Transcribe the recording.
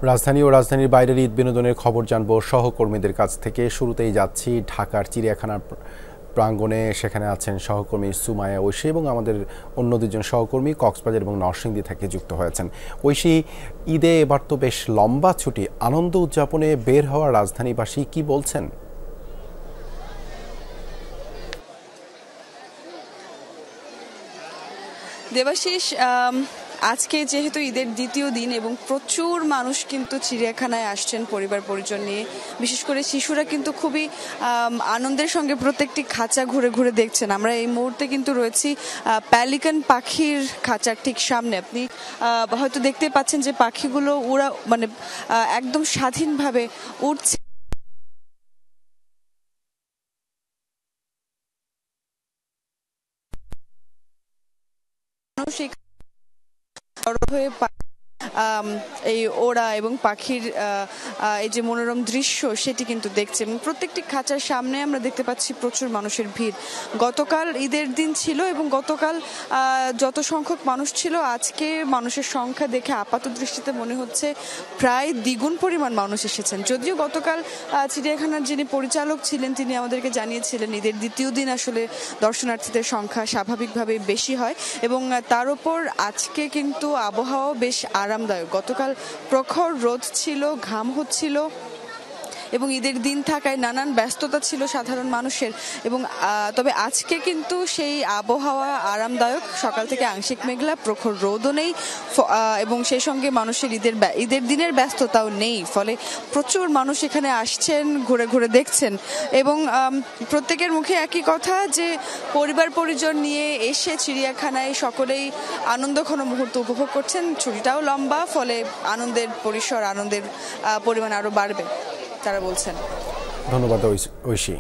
রাজধানী ও রাজধানীর বাইরের ঈদ বিনোদনের খবর জানবো সহকর্মীদের কাছ থেকে। শুরুতেই যাচ্ছি ঢাকার চিড়িয়াখানার প্রাঙ্গণে। সেখানে আছেন সহকর্মী সুমাইয়া ঐশী এবং আমাদের অন্য দুজন সহকর্মী কক্সবাজার এবং নরসিংদী থেকে যুক্ত হয়েছেন। ঐশী, ঈদে এবার তো বেশ লম্বা ছুটি, আনন্দ উদযাপনে বের হওয়া রাজধানীবাসী কি বলছেন? দেবাশিস, আজকে যেহেতু ঈদের দ্বিতীয় দিন এবং প্রচুর মানুষ কিন্তু চিড়িয়াখানায় আসছেন পরিবার পরিজন নিয়ে, বিশেষ করে শিশুরা কিন্তু খুবই আনন্দের সঙ্গে প্রত্যেকটি খাঁচা ঘুরে ঘুরে দেখছেন। আমরা এই মুহূর্তে কিন্তু রয়েছি প্যালিকান পাখির খাঁচার ঠিক সামনে। আপনি হয়তো দেখতে পাচ্ছেন যে পাখিগুলো ওরা মানে একদম স্বাধীনভাবে উড়ছে। হয়ে এই ওড়া এবং পাখির এই যে মনোরম দৃশ্য সেটি কিন্তু দেখছে, এবং প্রত্যেকটি খাঁচার সামনে আমরা দেখতে পাচ্ছি প্রচুর মানুষের ভিড়। গতকাল ঈদের দিন ছিল এবং গতকাল যত সংখ্যক মানুষ ছিল, আজকে মানুষের সংখ্যা দেখে আপাত দৃষ্টিতে মনে হচ্ছে প্রায় দ্বিগুণ পরিমাণ মানুষ এসেছেন। যদিও গতকাল চিড়িয়াখানার যিনি পরিচালক ছিলেন তিনি আমাদেরকে জানিয়েছিলেন ঈদের দ্বিতীয় দিন আসলে দর্শনার্থীদের সংখ্যা স্বাভাবিকভাবে বেশি হয়, এবং তার উপর আজকে কিন্তু আবহাওয়া বেশ আরামদায়ক। গতকাল প্রখর রোদ ছিল, ঘাম হচ্ছিল এবং ঈদের দিন থাকায় নানান ব্যস্ততা ছিল সাধারণ মানুষের, এবং তবে আজকে কিন্তু সেই আবহাওয়া আরামদায়ক। সকাল থেকে আংশিক মেঘলা, প্রখর রোদও নেই এবং সেই সঙ্গে মানুষের ঈদের দিনের ব্যস্ততাও নেই, ফলে প্রচুর মানুষ এখানে আসছেন, ঘুরে ঘুরে দেখছেন, এবং প্রত্যেকের মুখে একই কথা যে পরিবার পরিজন নিয়ে এসে চিড়িয়াখানায় সকলেই আনন্দঘন মুহূর্ত উপভোগ করছেন। ছুটিটাও লম্বা, ফলে আনন্দের পরিসর, আনন্দের পরিমাণ আরও বাড়বে তারা বলছেন। ধন্যবাদ ঐশী।